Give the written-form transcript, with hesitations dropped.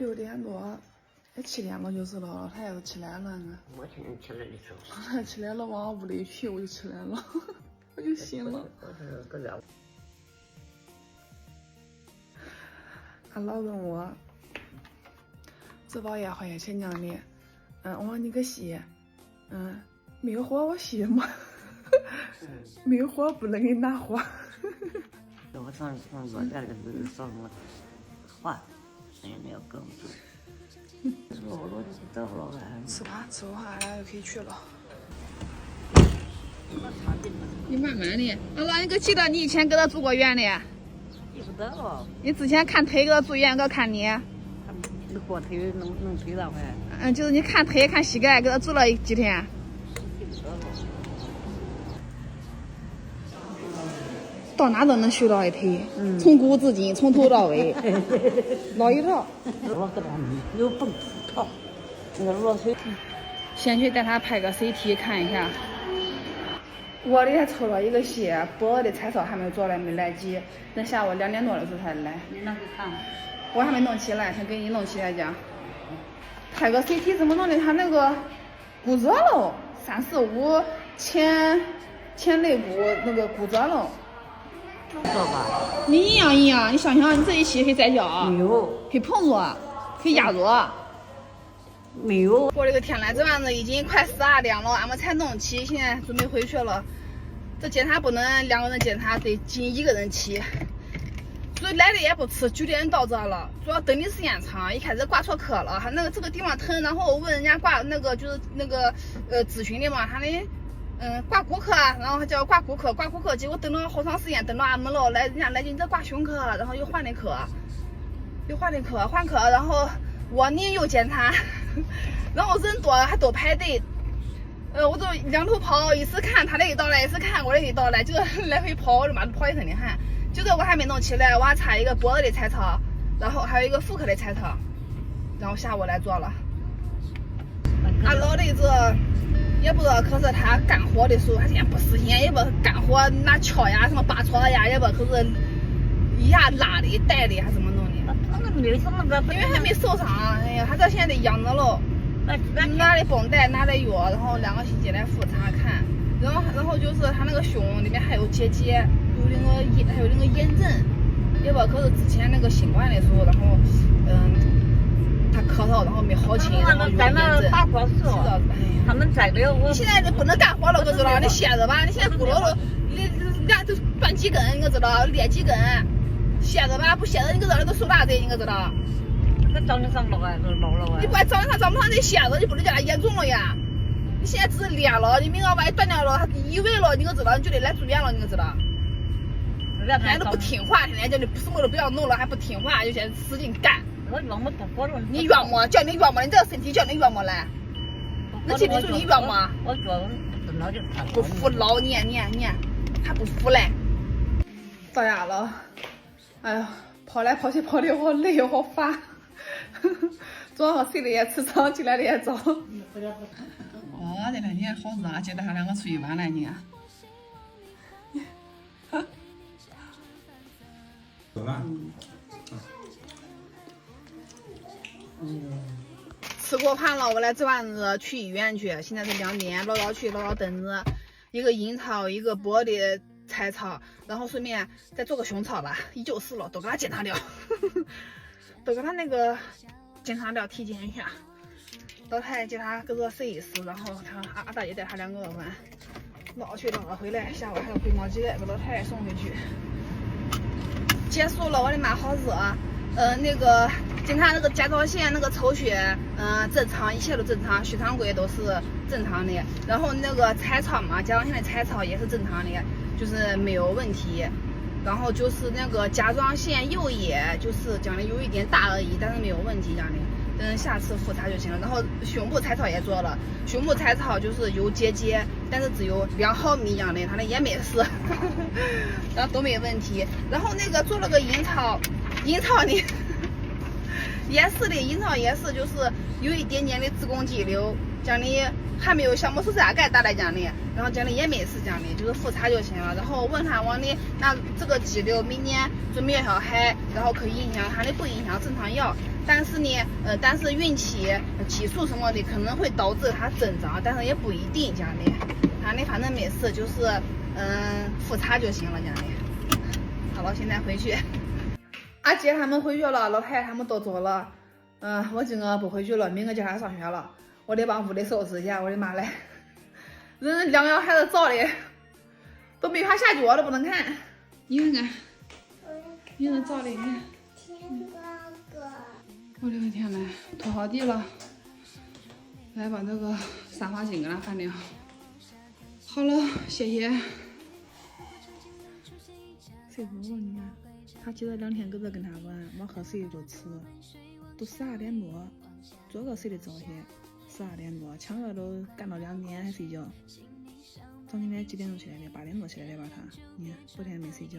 6点多，7点多就是了，老太太都起来了呢。我现在起来的时候，老太太起来了，往屋里去，我就起来了，我就醒了。俺老问我，这包烟花也去娘的，我说你个洗，没有火我洗吗？没有火不能给你拿火。我上昨天个是说什么话，人家要跟我说，我就不知道了。吃吧，吃完俺俩就可以去了。你慢慢的，老老，你可记得你以前给他住过院的？记不得了。你之前看腿给他住院，给他看你。那火腿能推上来？就是你看腿看膝盖，给他住了几天？记不得了。到哪都能修到一腿，从古至今，从头到尾，老一套。我搁那有蹦套，那个裸腿。先去带他拍个 CT 看一下。我的还抽了一个血，脖子的彩超还没做来，没来及，等下午2点多的时候才来。你那去看？我还没弄起来，先给你弄起来讲。拍个 CT 怎么弄的？他那个骨折了，345前肋骨那个骨折了。知道吧？你一样，你想想，你这一期可以摘胶，没有，可以碰住，可以压住。没有。我这个天呐，这玩意子已经快12点了，俺们才弄起，现在准备回去了。这检查不能2个人检查，得仅1个人起。所以来的也不迟，9点到这了。主要等的时间长，一开始挂错科了，他那个这个地方疼，然后我问人家挂那个就是那个咨询的嘛，他的挂骨科，然后他叫挂骨科，结果等了好长时间，等到俺们了，人家来你这挂胸科，然后又换的科，换科，然后我呢又检查，然后人多还都排队，我都2头跑，一次看他那一道来，一次看我那一道来，就来回跑，我的妈都跑得很厉害。就这我还没弄起来，我还差一个脖子的彩超，然后还有一个妇科的彩超，然后下午来做了。俺老的这也不知道，可是他干活的时候，他现在不使劲，也不干活拿锹呀什么拔锄呀，也不可是一下拉的带的还怎么弄的？没什么个，因为还没受伤，哎呀，他这现在得养着了，拿的绷带，拿的药，然后2个星期来复查看，然后就是他那个胸里面还有结节，还有那个炎症，也不可是之前那个新冠的时候，然后他咳嗽，然后没好清，然后有炎症。他们摘的我。你现在就不能干活了，我知道，你歇着吧，你现在骨头都俩都断几根，你知道，裂几根，歇着吧，不歇着你个人都受大罪，你知道。那长得上老啊，都老了啊。你不管长不长得歇着，你不能叫他严重了呀。你现在只是裂了，你明儿万一断掉了，他移位了，你可知道，你就得来住院了，你可知道。现在都不听话，现在叫你什么都不要弄了，还不听话，就先使劲干。我冤么不活了。你冤么？叫你冤么？你这个身体叫你冤么来？能记得住你冤么？我觉得不老就不服老念，还不服嘞。到家了，哎呀，跑来跑去跑的好累好烦。早上睡得也迟，早上起来的也早。哦，这两天好热啊！今天他2个出去玩了，你看。走吧。吃过饭了，我来这晚子去医院去。现在是2点，老早去，老早等着。一个阴超，一个脖的彩超，然后顺便再做个胸超吧。194了，都给他检查掉，都给他那个检查掉，体检一下。老太太接他搁这试一试，然后他阿大爷带他2个玩，捞去捞了回来，下午还有回毛鸡给老太太送回去。结束了，我的妈，好热啊！那个检查那个甲状腺那个抽血，正常，一切都正常，血常规都是正常的。然后那个彩超嘛，甲状腺的彩超也是正常的，就是没有问题。然后就是那个甲状腺右叶，就是讲的有一点大而已，但是没有问题讲的。下次复查就行了。然后胸部彩超也做了，胸部彩超就是有结节，但是只有2毫米一样的，他那也没事，然后都没问题。然后那个做了个阴超呢，也是的，阴超也是就是有一点点的子宫肌瘤，奖励还没有项目是咋该打的奖励，然后奖励也没事奖励，就是复查就行了。然后问他往的那这个肌瘤明年准备要海，然后可以影响他的不影响正常要，但是呢，但是孕期激素什么的可能会导致它增长，但是也不一定奖励。奖励反正没事，就是复查就行了奖励。好了，现在回去。阿姐他们回去了，老太太他们都走了。我今个不回去了，明个叫他上学了。我得把屋里收拾一下，我的妈嘞！人两个孩子早的都没法下脚，都不能看。你看看，你那早的，你看。我的个天呐，拖好地了，来把那个沙发巾给它翻掉。好了，谢谢。睡着了，你看，他记得2天搁这跟他玩，我喝水就吃，都12点多，昨个睡得早些，12点多，强哥都干到2点还睡觉。从今天几点钟起来的？8点多起来的吧他，你看昨天没睡觉。